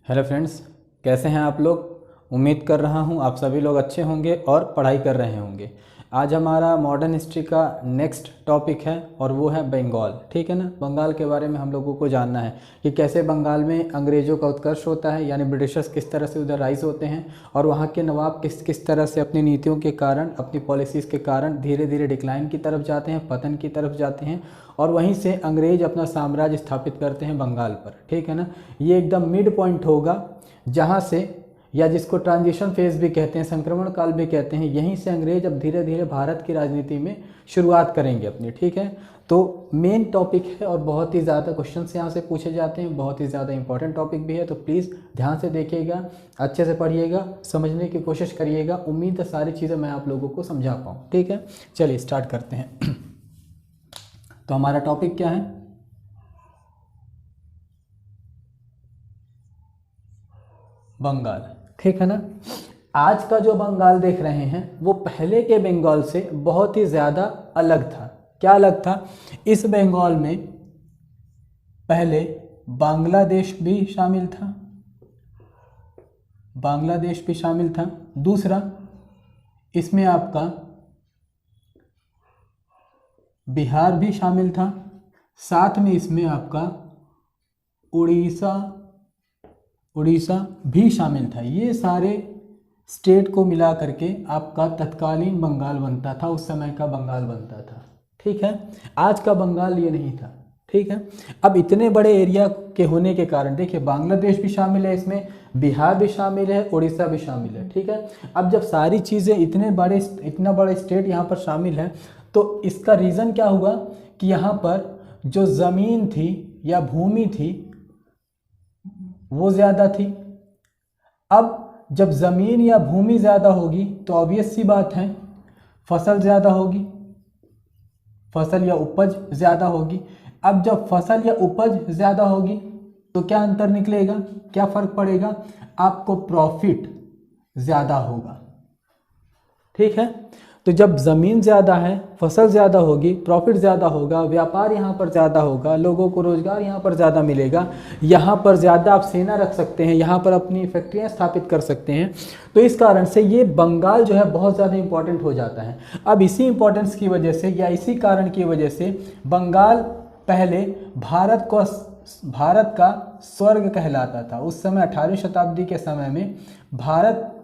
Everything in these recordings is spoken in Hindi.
हेलो फ्रेंड्स, कैसे हैं आप लोग। उम्मीद कर रहा हूं आप सभी लोग अच्छे होंगे और पढ़ाई कर रहे होंगे। आज हमारा मॉडर्न हिस्ट्री का नेक्स्ट टॉपिक है और वो है बंगाल। ठीक है ना। बंगाल के बारे में हम लोगों को जानना है कि कैसे बंगाल में अंग्रेज़ों का उत्कर्ष होता है, यानी ब्रिटिशर्स किस तरह से उधर राइज होते हैं और वहाँ के नवाब किस किस तरह से अपनी नीतियों के कारण, अपनी पॉलिसीज़ के कारण धीरे धीरे डिक्लाइन की तरफ जाते हैं, पतन की तरफ जाते हैं और वहीं से अंग्रेज अपना साम्राज्य स्थापित करते हैं बंगाल पर। ठीक है ना। ये एकदम मिड पॉइंट होगा जहाँ से, या जिसको ट्रांजिशन फेज भी कहते हैं, संक्रमण काल भी कहते हैं, यहीं से अंग्रेज अब धीरे धीरे भारत की राजनीति में शुरुआत करेंगे अपनी। ठीक है। तो मेन टॉपिक है और बहुत ही ज़्यादा क्वेश्चंस यहाँ से पूछे जाते हैं, बहुत ही ज़्यादा इंपॉर्टेंट टॉपिक भी है। तो प्लीज़ ध्यान से देखिएगा, अच्छे से पढ़िएगा, समझने की कोशिश करिएगा। उम्मीद है सारी चीज़ें मैं आप लोगों को समझा पाऊँ। ठीक है, चलिए स्टार्ट करते हैं। तो हमारा टॉपिक क्या है? बंगाल। ठीक है ना। आज का जो बंगाल देख रहे हैं वो पहले के बंगाल से बहुत ही ज़्यादा अलग था। क्या अलग था? इस बंगाल में पहले बांग्लादेश भी शामिल था, बांग्लादेश भी शामिल था। दूसरा, इसमें आपका बिहार भी शामिल था, साथ में इसमें आपका उड़ीसा भी शामिल था। ये सारे स्टेट को मिला करके आपका तत्कालीन बंगाल बनता था, उस समय का बंगाल बनता था। ठीक है। आज का बंगाल ये नहीं था। ठीक है। अब इतने बड़े एरिया के होने के कारण देखिए, बांग्लादेश भी शामिल है इसमें, बिहार भी शामिल है, उड़ीसा भी शामिल है। ठीक है। अब जब सारी चीज़ें इतना बड़े स्टेट यहाँ पर शामिल है तो इसका रीज़न क्या हुआ कि यहाँ पर जो ज़मीन थी या भूमि थी वो ज़्यादा थी। अब जब ज़मीन या भूमि ज़्यादा होगी तो ऑब्वियस सी बात है फसल ज़्यादा होगी, फसल या उपज ज़्यादा होगी। अब जब फसल या उपज ज़्यादा होगी तो क्या अंतर निकलेगा, क्या फ़र्क पड़ेगा? आपको प्रॉफिट ज़्यादा होगा। ठीक है। तो जब ज़मीन ज़्यादा है, फसल ज़्यादा होगी, प्रॉफिट ज़्यादा होगा, व्यापार यहाँ पर ज़्यादा होगा, लोगों को रोज़गार यहाँ पर ज़्यादा मिलेगा, यहाँ पर ज़्यादा आप सेना रख सकते हैं, यहाँ पर अपनी फैक्ट्रियाँ स्थापित कर सकते हैं। तो इस कारण से ये बंगाल जो है बहुत ज़्यादा इम्पोर्टेंट हो जाता है। अब इसी इम्पोर्टेंस की वजह से या इसी कारण की वजह से बंगाल पहले भारत का स्वर्ग कहलाता था। उस समय 18वीं शताब्दी के समय में भारत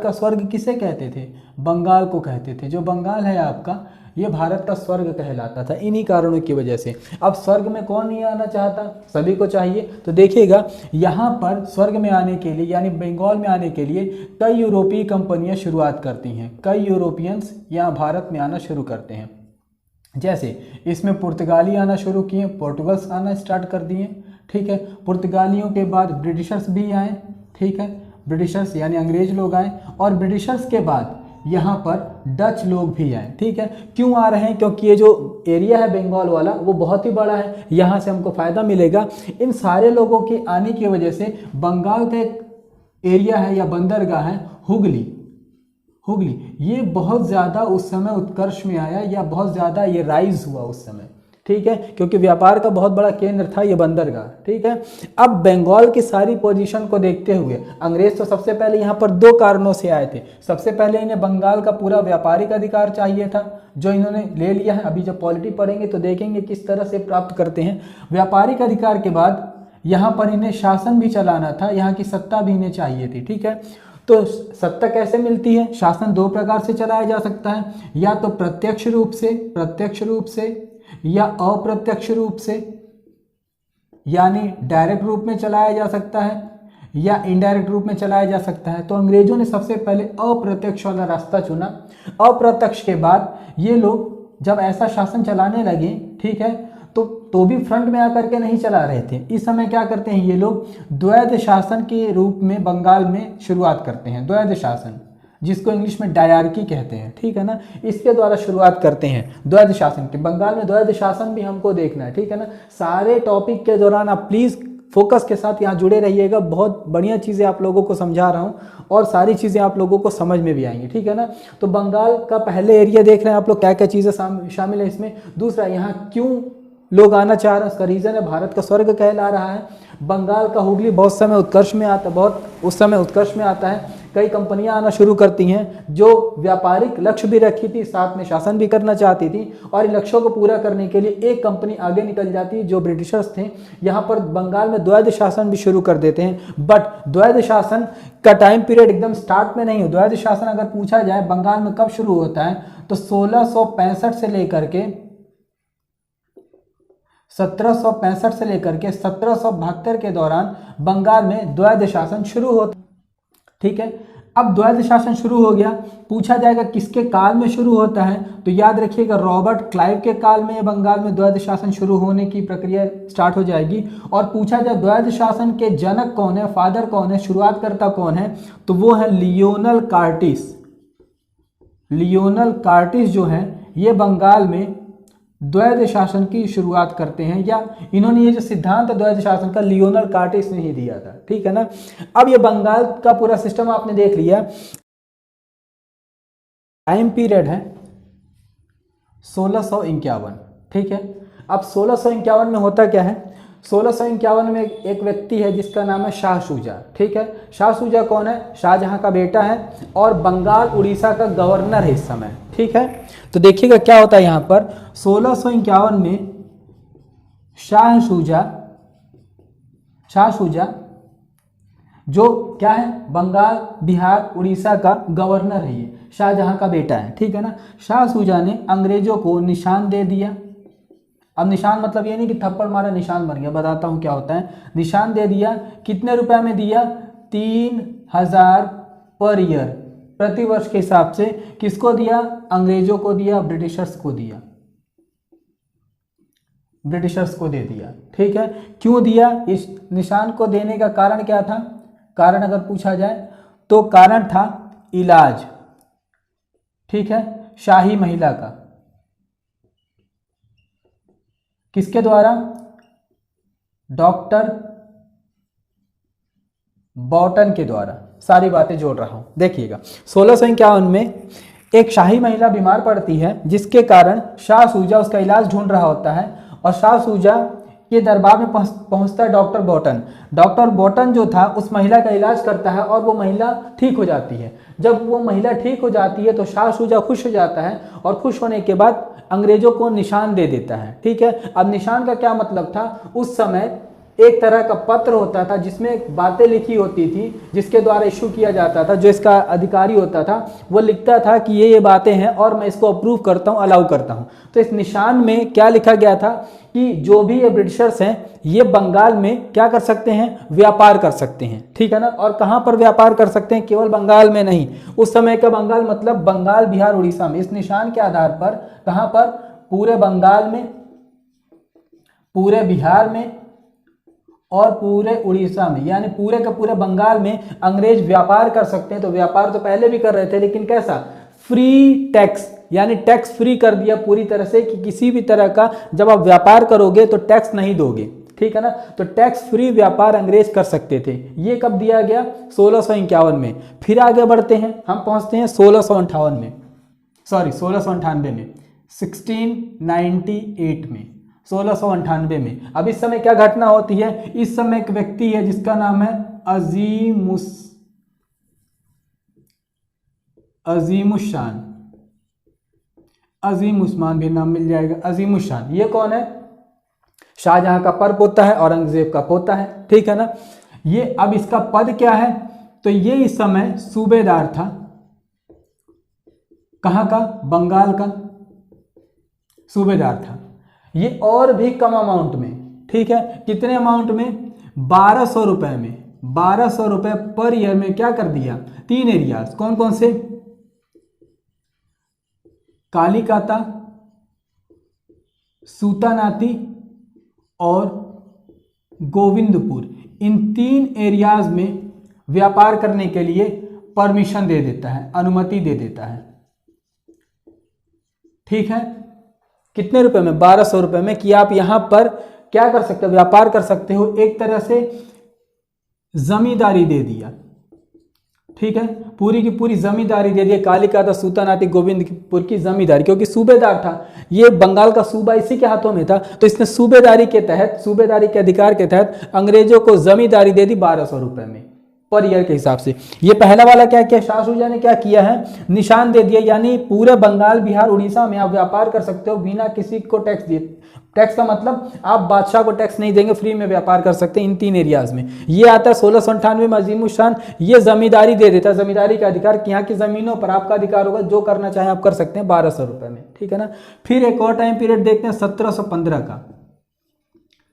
का स्वर्ग किसे कहते थे? बंगाल को कहते थे। जो बंगाल है आपका, ये भारत का स्वर्ग कहलाता था इन्हीं कारणों की वजह से। अब स्वर्ग में कौन नहीं आना चाहता? सभी को चाहिए। तो देखिएगा, यहाँ पर स्वर्ग में आने के लिए यानी बंगाल में आने के लिए कई यूरोपीय कंपनियाँ शुरुआत करती हैं। कई यूरोपियंस यहाँ भारत में आना शुरू करते हैं। जैसे इसमें पुर्तगाली आना शुरू किए, पोर्टुगल्स आना स्टार्ट कर दिए। ठीक है। पुर्तगालियों के बाद ब्रिटिशर्स भी आए। ठीक है। ब्रिटिशर्स यानी अंग्रेज लोग आए और ब्रिटिशर्स के बाद यहाँ पर डच लोग भी आए। ठीक है। क्यों आ रहे हैं? क्योंकि ये जो एरिया है बंगाल वाला वो बहुत ही बड़ा है, यहाँ से हमको फ़ायदा मिलेगा। इन सारे लोगों के आने की वजह से बंगाल का एक एरिया है या बंदरगाह है हुगली, ये बहुत ज़्यादा उस समय उत्कर्ष में आया या बहुत ज़्यादा ये राइज हुआ उस समय। ठीक है। क्योंकि व्यापार का बहुत बड़ा केंद्र था ये बंदरगाह। ठीक है। अब बंगाल की सारी पोजीशन को देखते हुए अंग्रेज तो सबसे पहले यहाँ पर दो कारणों से आए थे। सबसे पहले इन्हें बंगाल का पूरा व्यापारिक अधिकार चाहिए था, जो इन्होंने ले लिया है। अभी जब पॉलिटी पढ़ेंगे तो देखेंगे किस तरह से प्राप्त करते हैं। व्यापारिक अधिकार के बाद यहाँ पर इन्हें शासन भी चलाना था, यहाँ की सत्ता भी इन्हें चाहिए थी। ठीक है। तो सत्ता कैसे मिलती है? शासन दो प्रकार से चलाया जा सकता है, या तो प्रत्यक्ष रूप से या अप्रत्यक्ष रूप से, यानी डायरेक्ट रूप में चलाया जा सकता है या इनडायरेक्ट रूप में चलाया जा सकता है। तो अंग्रेजों ने सबसे पहले अप्रत्यक्ष वाला रास्ता चुना। अप्रत्यक्ष के बाद ये लोग जब ऐसा शासन चलाने लगे, ठीक है, तो भी फ्रंट में आकर के नहीं चला रहे थे। इस समय क्या करते हैं ये लोग? द्वैध शासन के रूप में बंगाल में शुरुआत करते हैं। द्वैध शासन, जिसको इंग्लिश में डायरकी कहते हैं। ठीक है ना। इसके द्वारा शुरुआत करते हैं द्वैध शासन की। बंगाल में द्वैध शासन भी हमको देखना है। ठीक है ना। सारे टॉपिक के दौरान आप प्लीज़ फोकस के साथ यहाँ जुड़े रहिएगा। बहुत बढ़िया चीज़ें आप लोगों को समझा रहा हूँ और सारी चीज़ें आप लोगों को समझ में भी आएंगी। ठीक है ना। तो बंगाल का पहले एरिया देख रहे हैं आप लोग, क्या क्या चीज़ें शामिल है इसमें। दूसरा, यहाँ क्यों लोग आना चाह रहे हैं। उसका रीज़न है भारत का स्वर्ग कहला रहा है। बंगाल का हुगली बहुत समय उत्कर्ष में आता, बहुत उस समय उत्कर्ष में आता है। कई कंपनियां आना शुरू करती हैं जो व्यापारिक लक्ष्य भी रखी थी, साथ में शासन भी करना चाहती थी, और इन लक्ष्यों को पूरा करने के लिए एक कंपनी आगे निकल जाती है जो ब्रिटिशर्स थे। यहाँ पर बंगाल में द्वैध शासन भी शुरू कर देते हैं। बट द्वैध शासन का टाइम पीरियड एकदम स्टार्ट में नहीं हो। द्वैध शासन अगर पूछा जाए बंगाल में कब शुरू होता है तो 1665 से लेकर के 1765 से लेकर के 1772 के दौरान बंगाल में द्वैध शासन शुरू होता। ठीक है, अब द्वैध शासन शुरू हो गया। पूछा जाएगा किसके काल में शुरू होता है, तो याद रखिएगा रॉबर्ट क्लाइव के काल में बंगाल में द्वैध शासन शुरू होने की प्रक्रिया स्टार्ट हो जाएगी। और पूछा जाए द्वैध शासन के जनक कौन है, फादर कौन है, शुरुआतकर्ता कौन है, तो वो है लियोनल कार्टिस। लियोनल कार्टिस जो है ये बंगाल में द्वैध शासन की शुरुआत करते हैं, या इन्होंने ये जो सिद्धांत द्वैध शासन का लियोनल कार्टिस ने ही दिया था। ठीक है ना। अब ये बंगाल का पूरा सिस्टम आपने देख लिया। टाइम पीरियड है 1651। ठीक है, अब 1651 में होता क्या है, 1651 में एक व्यक्ति है जिसका नाम है शाह शुजा। ठीक है, शाह शुजा कौन है, शाहजहां का बेटा है और बंगाल उड़ीसा का गवर्नर है इस समय। ठीक है, तो देखिएगा क्या होता है यहाँ पर 1651 में शाह शुजा जो क्या है बंगाल बिहार उड़ीसा का गवर्नर है, ये शाहजहां का बेटा है। ठीक है ना। शाह शुजा ने अंग्रेजों को निशान दे दिया। अब निशान मतलब ये नहीं कि थप्पड़ मारा निशान बन गया, बताता हूँ क्या होता है। निशान दे दिया, कितने रुपए में दिया, 3000 पर ईयर, प्रति वर्ष के हिसाब से। किसको दिया, अंग्रेजों को दिया, ब्रिटिशर्स को दिया, ब्रिटिशर्स को दे दिया। ठीक है, क्यों दिया, इस निशान को देने का कारण क्या था, कारण अगर पूछा जाए तो कारण था इलाज। ठीक है, शाही महिला का, किसके द्वारा, डॉक्टर बॉटन के द्वारा। सारी बातें जोड़ रहा हूं, देखिएगा 1651 में एक शाही महिला बीमार पड़ती है जिसके कारण शाह शुजा उसका इलाज ढूंढ रहा होता है, और शाह शुजा के दरबार में पहुंचता है डॉक्टर बॉटन। डॉक्टर बॉटन जो था उस महिला का इलाज करता है और वो महिला ठीक हो जाती है। जब वो महिला ठीक हो जाती है तो शाह शुजा खुश हो जाता है, और खुश होने के बाद अंग्रेजों को निशान दे देता है। ठीक है, अब निशान का क्या मतलब था, उस समय एक तरह का पत्र होता था जिसमें बातें लिखी होती थी, जिसके द्वारा इशू किया जाता था। जो इसका अधिकारी होता था वो लिखता था कि ये बातें हैं और मैं इसको अप्रूव करता हूँ, अलाउ करता हूँ। तो इस निशान में क्या लिखा गया था कि जो भी ये ब्रिटिशर्स हैं ये बंगाल में क्या कर सकते हैं, व्यापार कर सकते हैं। ठीक है ना। और कहाँ पर व्यापार कर सकते हैं, केवल बंगाल में नहीं, उस समय का बंगाल मतलब बंगाल बिहार उड़ीसा में। इस निशान के आधार पर कहाँ पर, पूरे बंगाल में, पूरे बिहार में और पूरे उड़ीसा में, यानी पूरे का पूरे बंगाल में अंग्रेज व्यापार कर सकते हैं। तो व्यापार तो पहले भी कर रहे थे, लेकिन कैसा, फ्री टैक्स, यानी टैक्स फ्री कर दिया पूरी तरह से कि किसी भी तरह का जब आप व्यापार करोगे तो टैक्स नहीं दोगे। ठीक है ना। तो टैक्स फ्री व्यापार अंग्रेज कर सकते थे। ये कब दिया गया, 1651 में। फिर आगे बढ़ते हैं, हम पहुंचते हैं 1658 में, सॉरी 1698 में, 1698 में, 1698 में। अब इस समय क्या घटना होती है, इस समय एक व्यक्ति है जिसका नाम है अजीम उस्मान भी नाम मिल जाएगा। अजीम उशान ये कौन है, शाहजहां का पर पोता है, औरंगजेब का पोता है। ठीक है ना। ये अब इसका पद क्या है, तो ये इस समय सूबेदार था, कहां का, बंगाल का सूबेदार था। ये और भी कम अमाउंट में, ठीक है, कितने अमाउंट में, 1200 रुपए में, 1200 रुपए पर ईयर में क्या कर दिया, 3 एरियाज, कौन कौन से, कालीकाता, सूतानाती और गोविंदपुर, इन 3 एरियाज में व्यापार करने के लिए परमिशन दे देता है, अनुमति दे देता है। ठीक है, कितने रुपए में, 1200 रुपए में, कि आप यहां पर क्या कर सकते हो, व्यापार कर सकते हो। एक तरह से जमींदारी दे दिया। ठीक है, पूरी की पूरी जमींदारी दे दी, कालिका था सुल्तानाती गोविंदपुर की जमींदारी, क्योंकि सूबेदार था, ये बंगाल का सूबा इसी के हाथों में था, तो इसने सूबेदारी के तहत, सूबेदारी के अधिकार के तहत अंग्रेजों को जमींदारी दे दी 1200 रुपए में पर ईयर के हिसाब से। ये पहला वाला क्या किया, शाह शुजा ने क्या किया है, निशान दे दिया, यानी पूरे बंगाल, बिहार, उड़ीसा में आप व्यापार कर सकते हो बिना किसी को टैक्स दिए। टैक्स का मतलब आप बादशाह को टैक्स नहीं देंगे, फ्री में व्यापार कर सकते हैं इन 3 एरियाज में। ये आता है 1698 में अजीमुल शान, ये जमींदारी दे देता है, जमींदारी का अधिकार कि यहाँ की जमीनों पर आपका अधिकार होगा, जो करना चाहे आप कर सकते हैं 1200 रुपए में, ठीक है ना। फिर एक और टाइम पीरियड देखते हैं 1715 का,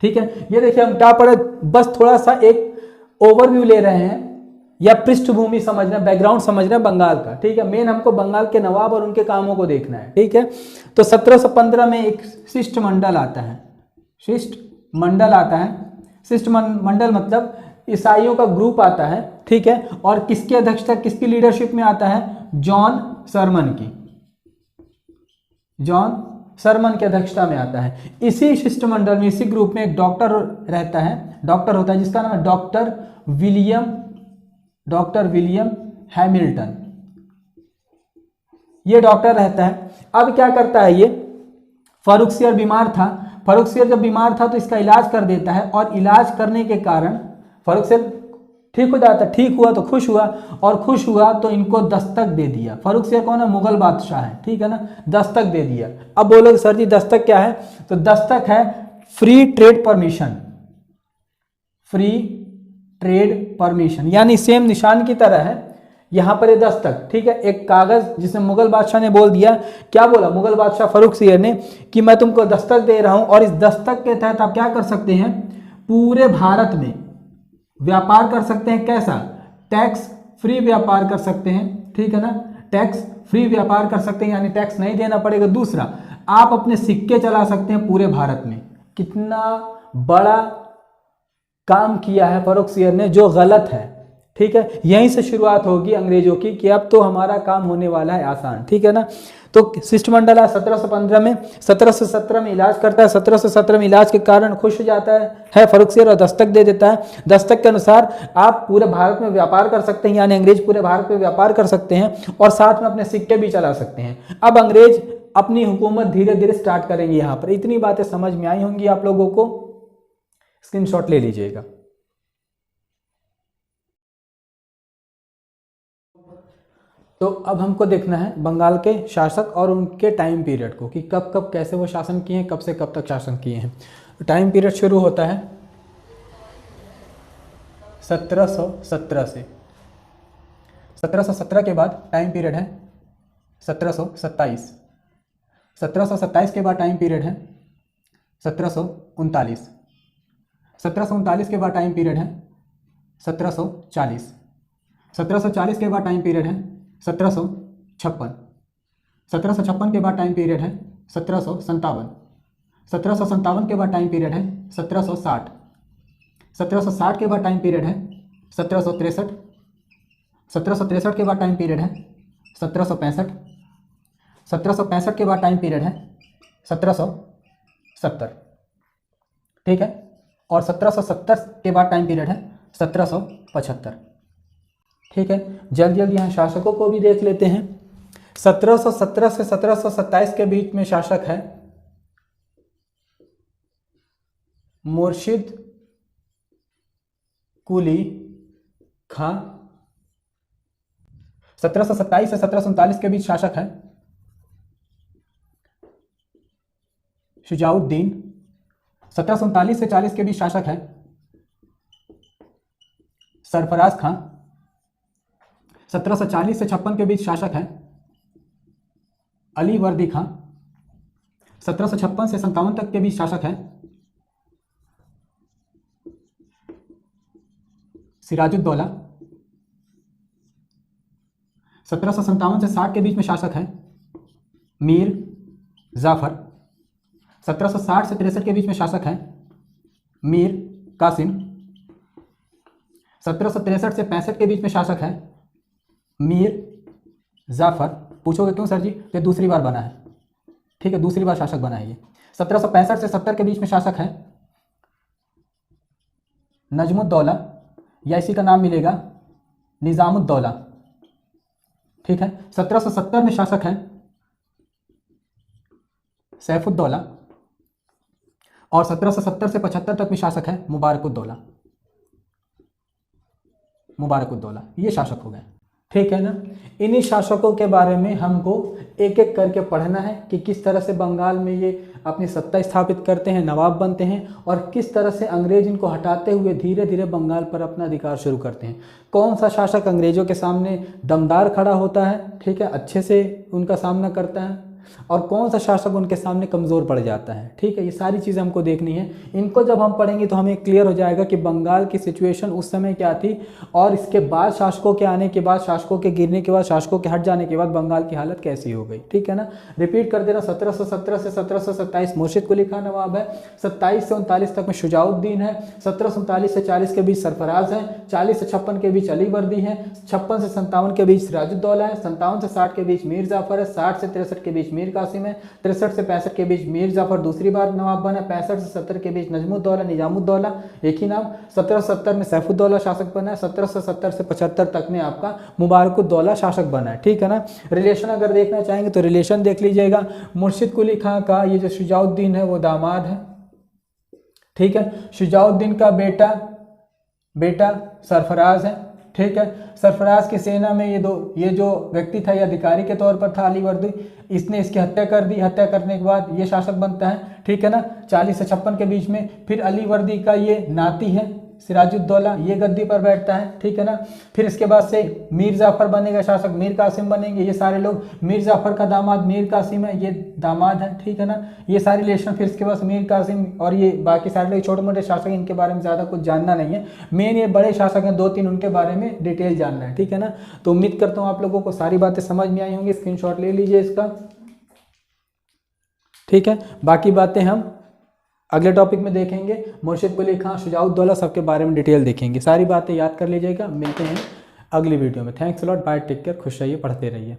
ठीक है। ये देखिए हम क्या पढ़े, बस थोड़ा सा एक ओवरव्यू ले रहे हैं या पृष्ठभूमि समझना, बैकग्राउंड समझना बंगाल का, ठीक है। मेन हमको बंगाल के नवाब और उनके कामों को देखना है, ठीक है। तो 1715 में एक शिष्टमंडल आता है, शिष्टमंडल आता है, शिष्टमंडल मतलब ईसाइयों का ग्रुप आता है, ठीक है। और किसकी अध्यक्षता, किसकी लीडरशिप में आता है, जॉन सरमन की, जॉन सरमन की अध्यक्षता में आता है। इसी शिष्टमंडल में, इसी ग्रुप में एक डॉक्टर रहता है, डॉक्टर होता है जिसका नाम है डॉक्टर विलियम हैमिल्टन। ये डॉक्टर रहता है। अब क्या करता है, ये फर्रुखसियर बीमार था, फर्रुखसियर जब बीमार था तो इसका इलाज कर देता है, और इलाज करने के कारण फर्रुखसियर ठीक हो जाता, ठीक हुआ तो खुश हुआ, और खुश हुआ तो इनको दस्तक दे दिया। फर्रुखसियर कौन है, मुगल बादशाह है, ठीक है ना, दस्तक दे दिया। अब बोलोगे सर जी दस्तक क्या है, तो दस्तक है free trade permission, free trade permission, यानी सेम निशान की तरह है यहां पर ये दस्तक, ठीक है। एक कागज जिसमें मुगल बादशाह ने बोल दिया, क्या बोला मुगल बादशाह फर्रुखसियर ने, कि मैं तुमको दस्तक दे रहा हूं, और इस दस्तक के तहत आप क्या कर सकते हैं, पूरे भारत में व्यापार कर सकते हैं। कैसा, टैक्स फ्री व्यापार कर सकते हैं, ठीक है ना, टैक्स फ्री व्यापार कर सकते हैं, यानी टैक्स नहीं देना पड़ेगा। दूसरा, आप अपने सिक्के चला सकते हैं पूरे भारत में। कितना बड़ा काम किया है फर्रुखसियर ने, जो गलत है, ठीक है। यहीं से शुरुआत होगी अंग्रेजों की कि अब तो हमारा काम होने वाला है आसान, ठीक है ना। तो शिष्टमंडल है 1715 में, 1717 में इलाज करता है, 1717 में इलाज के कारण खुश हो जाता है फर्रुखसियर और दस्तक दे देता है। दस्तक के अनुसार आप पूरे भारत में व्यापार कर सकते हैं, यानी अंग्रेज पूरे भारत में व्यापार कर सकते हैं, और साथ में अपने सिक्के भी चला सकते हैं। अब अंग्रेज अपनी हुकूमत धीरे धीरे स्टार्ट करेंगे। यहाँ पर इतनी बातें समझ में आई होंगी आप लोगों को, स्क्रीनशॉट ले लीजिएगा। तो अब हमको देखना है बंगाल के शासक और उनके टाइम पीरियड को, कि कब कब कैसे वो शासन किए हैं, कब से कब तक शासन किए हैं। तो टाइम पीरियड शुरू होता है 1717 से। 1717 के बाद टाइम पीरियड है 1727। 1727 के बाद टाइम पीरियड है 1739। 1739 के बाद टाइम पीरियड है 1740। 1740 के बाद टाइम पीरियड है 1756। 1756 के बाद टाइम पीरियड है 1757। 1757 के बाद टाइम पीरियड है 1760। 1760 के बाद टाइम पीरियड है 1763। 1763 के बाद टाइम पीरियड है 1765। 1765 के बाद टाइम पीरियड है 1770, ठीक है। और 1770 के बाद टाइम पीरियड है 1775, ठीक है। जल्द जल्द यहाँ शासकों को भी देख लेते हैं। 1717 से 1727 के बीच में शासक है मुर्शिद कुली खां। 1727 से 1739 के बीच शासक है शुजाउद्दीन। 1739 से 40 के बीच शासक है सरफराज खां। 1740 से 56 के बीच शासक है अली वर्दी खां। 1756 से 57 तक के बीच शासक है सिराजुद्दौला। 1757 से 60 के बीच में शासक है मीर जाफर। 1760 से 63 के बीच में शासक है मीर कासिम। 1763 से 65 के बीच में शासक है मीर जाफर। पूछोगे क्यों सर जी, तो दूसरी बार बना है, ठीक है, दूसरी बार शासक बना है ये। 1765 से 70 के बीच में शासक है नजमुद्दौला, या इसी का नाम मिलेगा निजामुद्दौला। ठीक है। 1770 में शासक हैं सैफुद्दौला और 1770 से 75 तक में शासक है मुबारकुद्दौला। मुबारकुद्दौला ये शासक हो गए, ठीक है ना। इन्हीं शासकों के बारे में हमको एक एक करके पढ़ना है कि किस तरह से बंगाल में ये अपनी सत्ता स्थापित करते हैं, नवाब बनते हैं, और किस तरह से अंग्रेज इनको हटाते हुए धीरे धीरे बंगाल पर अपना अधिकार शुरू करते हैं। कौन सा शासक अंग्रेजों के सामने दमदार खड़ा होता है, ठीक है, अच्छे से उनका सामना करता है, और कौन सा शासक उनके सामने कमज़ोर पड़ जाता है, ठीक है। ये सारी चीज़ें हमको देखनी है। इनको जब हम पढ़ेंगे तो हमें क्लियर हो जाएगा कि बंगाल की सिचुएशन उस समय क्या थी, और इसके बाद शासकों के आने के बाद, शासकों के गिरने के बाद, शासकों के हट जाने के बाद बंगाल की हालत कैसी हो गई, ठीक है ना। रिपीट कर दे रहा, 1717 से 1727 मुर्शिद कुली खान नवाब है, 27 से 39 तक में शुजाउद्दीन है, 1739 से 40 के बीच सरफराज है, 40 से 56 के बीच अली वर्दी है, 56 से 57 के बीच सिराजुद्दौला है, 57 से 60 के बीच मीर जाफर है, 60 से 63 के बीच मीर कासिम है, 63 से 65 के बीच मीर जाफर दूसरी बार नवाब बना, 65 से 70 के बीच नजमुद्दौला निजामुद्दौला एक ही नाम, 1770 में सैफुद्दौला शासक बना है, 1770 से 75 तक में आपका मुबारकुद्दौला शासक बना है, ठीक है ना। रिलेशन अगर देखना चाहेंगे तो रिलेशन देख लीजिएगा। मुर्शिद कुली खां का ये जो शुजाउद्दीन है वो दामाद है, ठीक है। शुजाउद्दीन का बेटा सरफराज है, ठीक है। सरफराज की सेना में ये जो व्यक्ति था, ये अधिकारी के तौर पर था अली वर्दी, इसने इसकी हत्या कर दी। हत्या करने के बाद ये शासक बनता है, ठीक है ना, 40 से 56 के बीच में। फिर अली वर्दी का ये नाती है सिराजुद्दौला, ये गद्दी पर बैठता है, ठीक है ना। फिर इसके बाद से मीर जाफर बनेगा शासक, मीर कासिम बनेंगे, ये सारे लोग। मीर जाफर का दामाद मीर कासिम है, ये दामाद है, ठीक है ना। ये सारे रिलेशन। फिर इसके बाद मीर कासिम और ये बाकी सारे लोग छोटे मोटे शासक, इनके बारे में ज़्यादा कुछ जानना नहीं है। मेन ये बड़े शासक हैं 2-3, उनके बारे में डिटेल जानना है, ठीक है ना। तो उम्मीद करता हूँ आप लोगों को सारी बातें समझ में आई होंगी। स्क्रीनशॉट ले लीजिए इसका, ठीक है। बाकी बातें हम अगले टॉपिक में देखेंगे। मुर्शिद कुली खां, शुजाउद्दौला, सबके बारे में डिटेल देखेंगे। सारी बातें याद कर लीजिएगा। मिलते हैं अगली वीडियो में। Thanks a lot, bye, take care, खुश रहिए, पढ़ते रहिए।